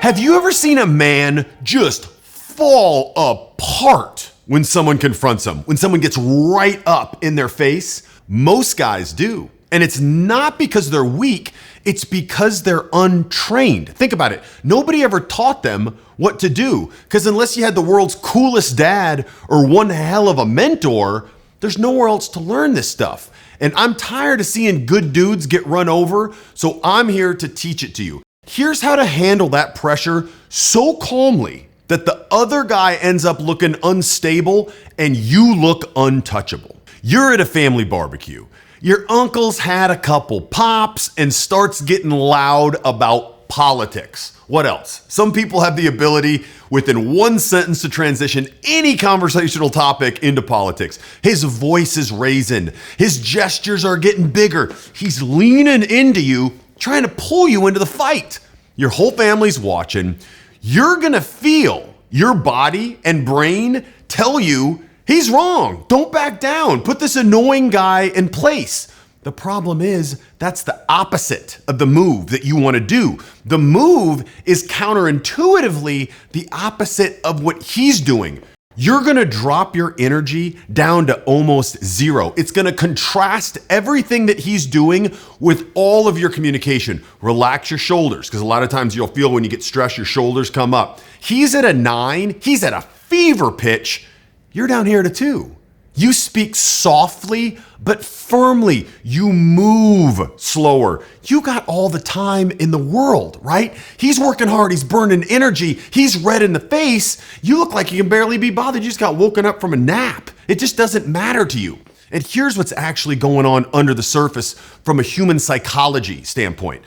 Have you ever seen a man just fall apart when someone confronts them, when someone gets right up in their face? Most guys do. And it's not because they're weak, it's because they're untrained. Think about it. Nobody ever taught them what to do, because unless you had the world's coolest dad or one hell of a mentor, there's nowhere else to learn this stuff. And I'm tired of seeing good dudes get run over, so I'm here to teach it to you. Here's how to handle that pressure so calmly that the other guy ends up looking unstable and you look untouchable. You're at a family barbecue. Your uncle's had a couple pops and starts getting loud about politics. What else? Some people have the ability within one sentence to transition any conversational topic into politics. His voice is raising. His gestures are getting bigger. He's leaning into you, trying to pull you into the fight. Your whole family's watching. You're gonna feel your body and brain tell you he's wrong. Don't back down. Put this annoying guy in place. The problem is that's the opposite of the move that you want to do. The move is counterintuitively the opposite of what he's doing. You're going to drop your energy down to almost zero. It's going to contrast everything that he's doing with all of your communication. Relax your shoulders, because a lot of times you'll feel when you get stressed, your shoulders come up. He's at a 9. He's at a fever pitch. You're down here at a 2. You speak softly, but firmly. You move slower. You got all the time in the world, right? He's working hard. He's burning energy. He's red in the face. You look like you can barely be bothered. You just got woken up from a nap. It just doesn't matter to you. And here's what's actually going on under the surface from a human psychology standpoint.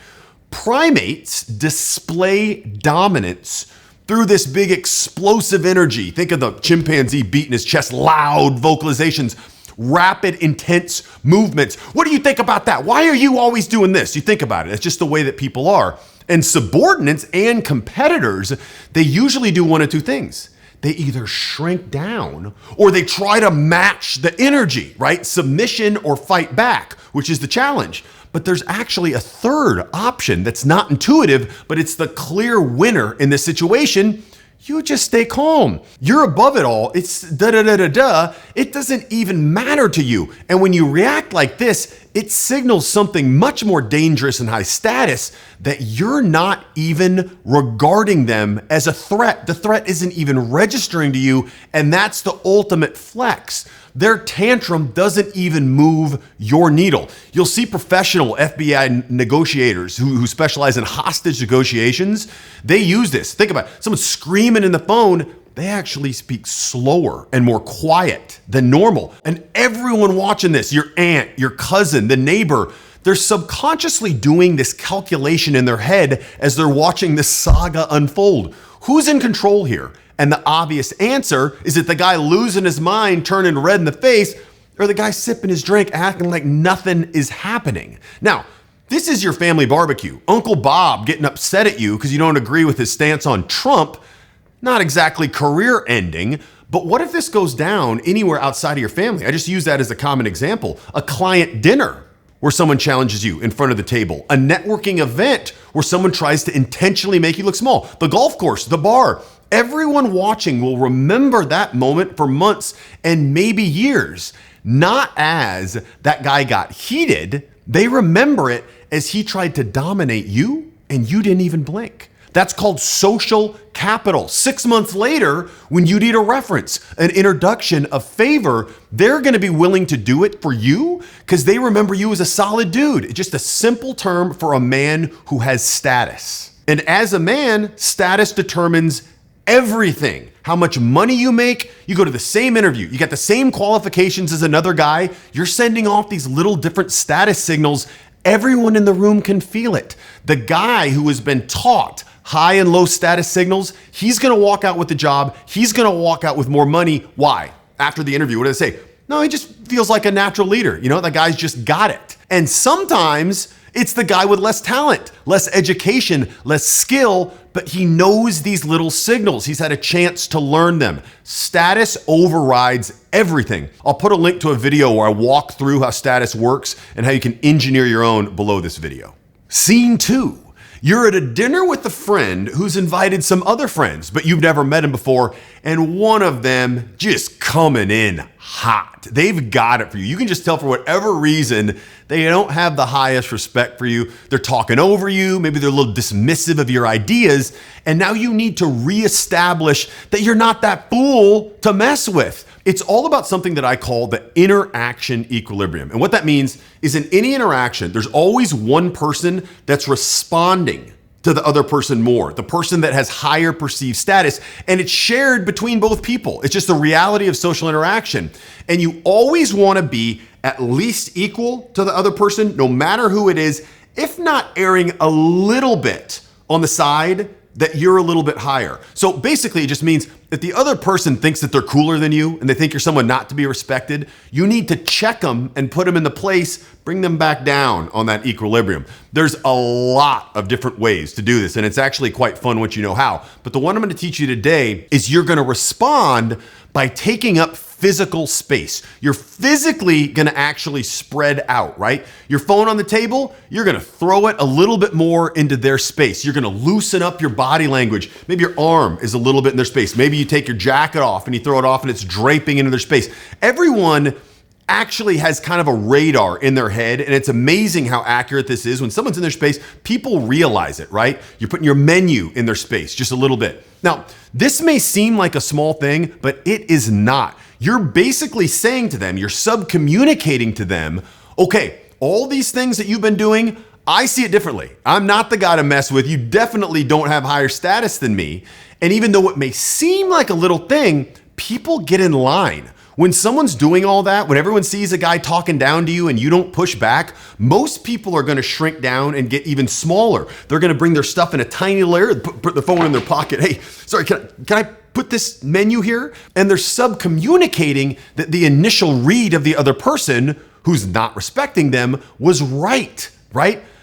Primates display dominance through this big explosive energy. Think of the chimpanzee beating his chest, loud vocalizations, rapid, intense movements. What do you think about that? Why are you always doing this? You think about it. It's just the way that people are. And subordinates and competitors, they usually do one of two things. They either shrink down or they try to match the energy, right? Submission or fight back, which is the challenge. But there's actually a third option that's not intuitive, but it's the clear winner in this situation. You just stay calm. You're above it all. It's da-da-da-da-da. It doesn't even matter to you. And when you react like this, it signals something much more dangerous and high status, that you're not even regarding them as a threat. The threat isn't even registering to you, and that's the ultimate flex. Their tantrum doesn't even move your needle. You'll see professional FBI negotiators who specialize in hostage negotiations. They use this. Think about it. Someone screaming in the phone. They actually speak slower and more quiet than normal. And everyone watching this, your aunt, your cousin, the neighbor, they're subconsciously doing this calculation in their head as they're watching this saga unfold. Who's in control here? And the obvious answer is that the guy losing his mind, turning red in the face, or the guy sipping his drink, acting like nothing is happening. Now, this is your family barbecue. Uncle Bob getting upset at you because you don't agree with his stance on Trump. Not exactly career ending, but what if this goes down anywhere outside of your family? I just use that as a common example. A client dinner where someone challenges you in front of the table. A networking event where someone tries to intentionally make you look small. The golf course, the bar. Everyone watching will remember that moment for months and maybe years. Not as that guy got heated. They remember it as he tried to dominate you and you didn't even blink. That's called social capital. 6 months later, when you need a reference, an introduction, a favor, they're gonna be willing to do it for you because they remember you as a solid dude. It's just a simple term for a man who has status. And as a man, status determines everything. How much money you make, you go to the same interview, you got the same qualifications as another guy, you're sending off these little different status signals. Everyone in the room can feel it. The guy who has been taught high and low status signals, he's gonna walk out with the job, he's gonna walk out with more money. Why? After the interview, what do they say? No, he just feels like a natural leader. You know, that guy's just got it. And sometimes it's the guy with less talent, less education, less skill, but he knows these little signals. He's had a chance to learn them. Status overrides everything. I'll put a link to a video where I walk through how status works and how you can engineer your own below this video. Scene 2. You're at a dinner with a friend who's invited some other friends, but you've never met him before, and one of them just coming in hot. They've got it for you. You can just tell for whatever reason, they don't have the highest respect for you. They're talking over you. Maybe they're a little dismissive of your ideas. And now you need to reestablish that you're not that fool to mess with. It's all about something that I call the interaction equilibrium. And what that means is in any interaction, there's always one person that's responding to the other person more, the person that has higher perceived status, and it's shared between both people. It's just the reality of social interaction. And you always want to be at least equal to the other person, no matter who it is, if not erring a little bit on the side that you're a little bit higher. So basically, it just means if the other person thinks that they're cooler than you and they think you're someone not to be respected, you need to check them and put them in the place, bring them back down on that equilibrium. There's a lot of different ways to do this, and it's actually quite fun once you know how. But the one I'm going to teach you today is you're going to respond by taking up physical space. You're physically going to actually spread out, right? Your phone on the table, you're going to throw it a little bit more into their space. You're going to loosen up your body language. Maybe your arm is a little bit in their space. Maybe you take your jacket off and you throw it off and it's draping into their space. Everyone actually has kind of a radar in their head, and it's amazing how accurate this is. When someone's in their space, people realize it, right? You're putting your menu in their space just a little bit. Now, this may seem like a small thing, but it is not. You're basically saying to them, you're sub-communicating to them, okay, all these things that you've been doing, I see it differently. I'm not the guy to mess with. You definitely don't have higher status than me. And even though it may seem like a little thing, people get in line. When someone's doing all that, when everyone sees a guy talking down to you and you don't push back, most people are going to shrink down and get even smaller. They're going to bring their stuff in a tiny layer, put their phone in their pocket. Hey, sorry, can I put this menu here? And they're sub-communicating that the initial read of the other person who's not respecting them was right?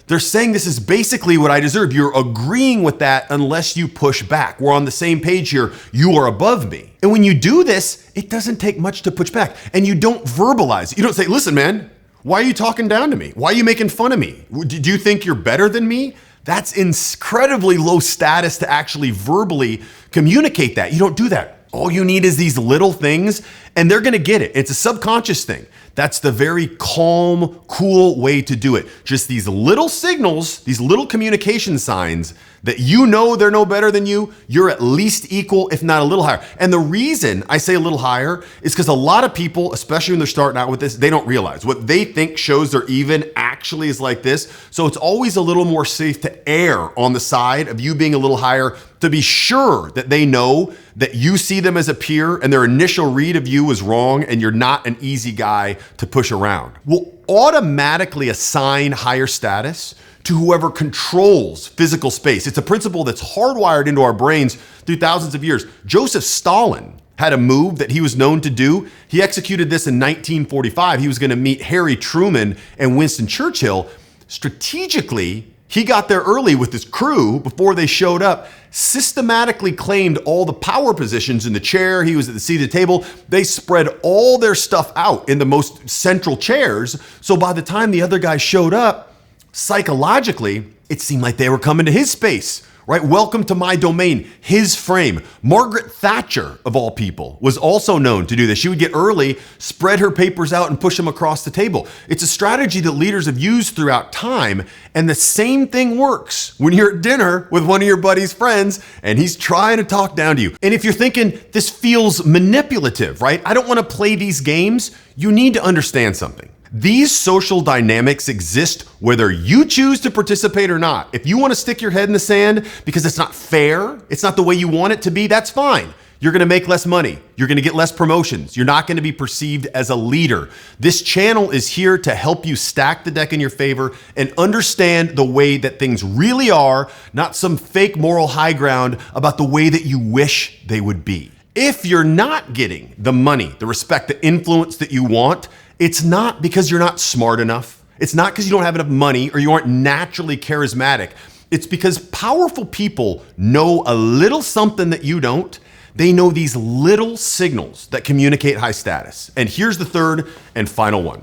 They're saying this is basically what I deserve. You're agreeing with that unless you push back. We're on the same page here. You are above me. And when you do this, it doesn't take much to push back. And you don't verbalize it. You don't say, listen, man, why are you talking down to me? Why are you making fun of me? Do you think you're better than me? That's incredibly low status to actually verbally communicate that. You don't do that. All you need is these little things, and they're gonna get it. It's a subconscious thing. That's the very calm, cool way to do it. Just these little signals, these little communication signs that you know they're no better than you, you're at least equal, if not a little higher. And the reason I say a little higher is because a lot of people, especially when they're starting out with this, they don't realize what they think shows they're even actually is like this. So it's always a little more safe to err on the side of you being a little higher to be sure that they know that you see them as a peer and their initial read of you is wrong and you're not an easy guy to push around. We'll automatically assign higher status to whoever controls physical space. It's a principle that's hardwired into our brains through thousands of years. Joseph Stalin had a move that he was known to do. He executed this in 1945. He was going to meet Harry Truman and Winston Churchill. Strategically, he got there early with his crew before they showed up, systematically claimed all the power positions in the chair. He was at the seat of the table. They spread all their stuff out in the most central chairs. So by the time the other guys showed up, psychologically, it seemed like they were coming to his space, right? Welcome to my domain, his frame. Margaret Thatcher, of all people, was also known to do this. She would get early, spread her papers out, and push them across the table. It's a strategy that leaders have used throughout time, and the same thing works when you're at dinner with one of your buddy's friends, and he's trying to talk down to you. And if you're thinking, this feels manipulative, right? I don't want to play these games. You need to understand something. These social dynamics exist whether you choose to participate or not. If you want to stick your head in the sand because it's not fair, it's not the way you want it to be, that's fine. You're going to make less money. You're going to get less promotions. You're not going to be perceived as a leader. This channel is here to help you stack the deck in your favor and understand the way that things really are, not some fake moral high ground about the way that you wish they would be. If you're not getting the money, the respect, the influence that you want, it's not because you're not smart enough. It's not because you don't have enough money or you aren't naturally charismatic. It's because powerful people know a little something that you don't. They know these little signals that communicate high status. And here's the third and final one.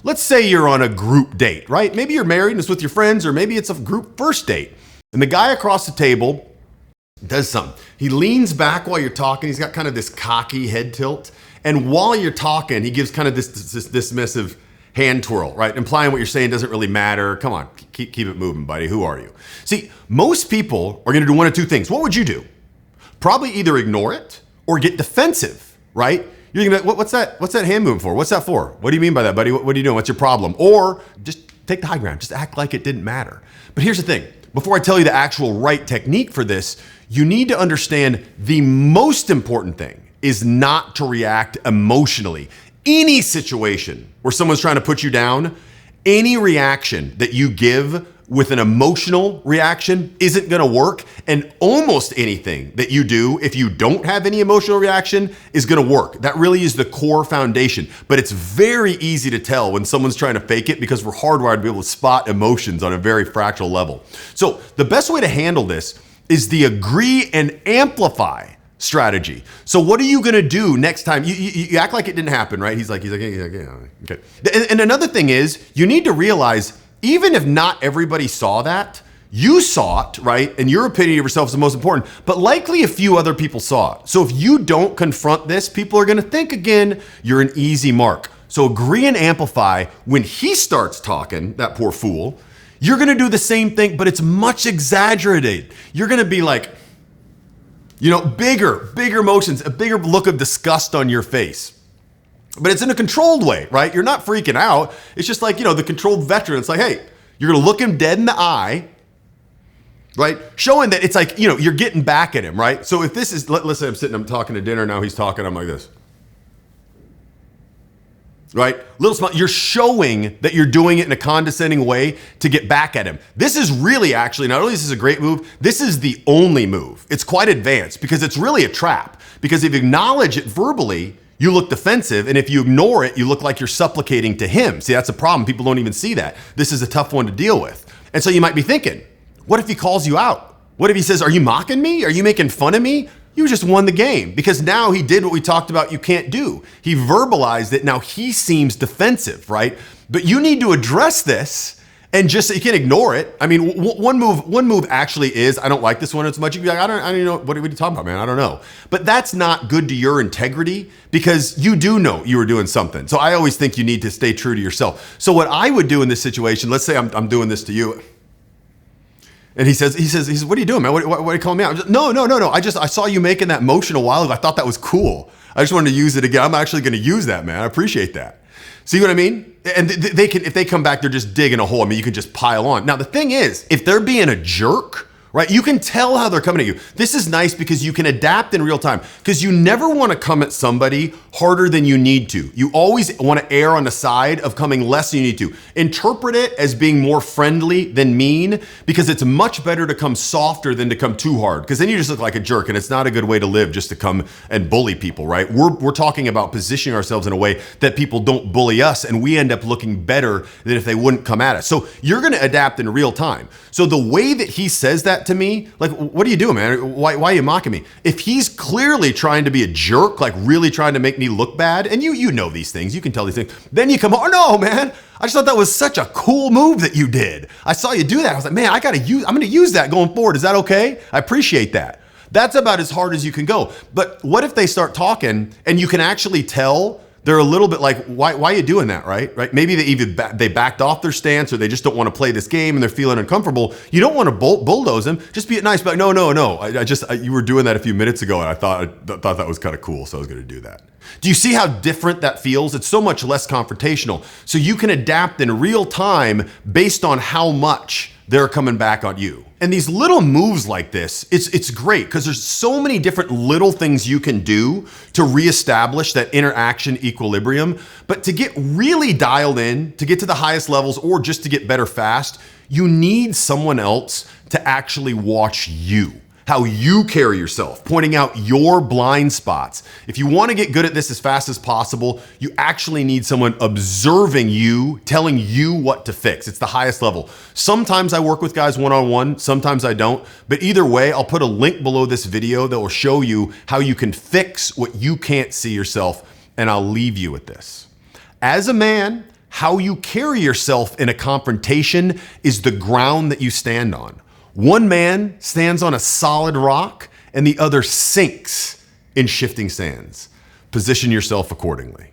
Let's say you're on a group date, right? Maybe you're married and it's with your friends, or maybe it's a group first date. And the guy across the table does something. He leans back while you're talking. He's got kind of this cocky head tilt. And while you're talking, he gives kind of this dismissive hand twirl, right? Implying what you're saying doesn't really matter. Come on, keep it moving, buddy. Who are you? See, most people are going to do one of two things. What would you do? Probably either ignore it or get defensive, right? You're going to be like, what's that hand moving for? What's that for? What do you mean by that, buddy? What are you doing? What's your problem? Or just take the high ground. Just act like it didn't matter. But here's the thing. Before I tell you the actual right technique for this, you need to understand the most important thing is not to react emotionally. Any situation where someone's trying to put you down, any reaction that you give with an emotional reaction isn't gonna work. And almost anything that you do, if you don't have any emotional reaction, is gonna work. That really is the core foundation. But it's very easy to tell when someone's trying to fake it because we're hardwired to be able to spot emotions on a very fractal level. So the best way to handle this is the agree and amplify strategy. So what are you gonna do next time? You act like it didn't happen, right? He's like, yeah, okay. And another thing is, you need to realize, even if not everybody saw that, you saw it, right? And your opinion of yourself is the most important, but likely a few other people saw it. So if you don't confront this, people are gonna think again, you're an easy mark. So agree and amplify. When he starts talking, that poor fool, you're gonna do the same thing, but it's much exaggerated. You're gonna be like, bigger emotions, a bigger look of disgust on your face. But it's in a controlled way, right? You're not freaking out. It's just like, the controlled veteran. It's like, hey, you're gonna look him dead in the eye, right? Showing that it's like, you're getting back at him, right? So if this is, let's say I'm talking to dinner, now he's talking, I'm like this. Right? Little smile. You're showing that you're doing it in a condescending way to get back at him. This is really actually, not only is this a great move, this is the only move. It's quite advanced because it's really a trap. Because if you acknowledge it verbally, you look defensive. And if you ignore it, you look like you're supplicating to him. See, that's a problem. People don't even see that. This is a tough one to deal with. And so you might be thinking, what if he calls you out? What if he says, are you mocking me? Are you making fun of me? You just won the game because now he did what we talked about you can't do. He verbalized it. Now he seems defensive, right? But you need to address this and just, you can't ignore it. I mean, one move actually is, I don't like this one as much. You'd be like, I don't even know, what are you talking about, man? I don't know. But that's not good to your integrity because you do know you were doing something. So I always think you need to stay true to yourself. So what I would do in this situation, let's say I'm doing this to you. And he says, what are you doing, man? What are you calling me out? Just, no. I saw you making that motion a while ago. I thought that was cool. I just wanted to use it again. I'm actually going to use that, man. I appreciate that. See what I mean? And if they come back, they're just digging a hole. I mean, you can just pile on. Now, the thing is, if they're being a jerk, right? You can tell how they're coming at you. This is nice because you can adapt in real time because you never want to come at somebody harder than you need to. You always want to err on the side of coming less than you need to. Interpret it as being more friendly than mean because it's much better to come softer than to come too hard because then you just look like a jerk and it's not a good way to live just to come and bully people, right? We're talking about positioning ourselves in a way that people don't bully us and we end up looking better than if they wouldn't come at us. So you're going to adapt in real time. So the way that he says that to me, like, what are you doing, man? Why are you mocking me? If he's clearly trying to be a jerk, like really trying to make me look bad, and you know these things, you can tell these things, then you come, oh no, man, I just thought that was such a cool move that you did. I saw you do that. I was like, man, I'm going to use that going forward. Is that okay? I appreciate that. That's about as hard as you can go. But what if they start talking and you can actually tell they're a little bit like, why are you doing that, right? Maybe they backed off their stance or they just don't want to play this game and they're feeling uncomfortable. You don't want to bulldoze them. Just be nice. But no. You were doing that a few minutes ago and I thought that was kind of cool, so I was going to do that. Do you see how different that feels? It's so much less confrontational. So you can adapt in real time based on how much they're coming back on you. And these little moves like this, it's great because there's so many different little things you can do to reestablish that interaction equilibrium. But to get really dialed in, to get to the highest levels or just to get better fast, you need someone else to actually watch you. How you carry yourself, pointing out your blind spots. If you want to get good at this as fast as possible, you actually need someone observing you, telling you what to fix. It's the highest level. Sometimes I work with guys one-on-one, sometimes I don't, but either way, I'll put a link below this video that will show you how you can fix what you can't see yourself, and I'll leave you with this. As a man, how you carry yourself in a confrontation is the ground that you stand on. One man stands on a solid rock and the other sinks in shifting sands. Position yourself accordingly.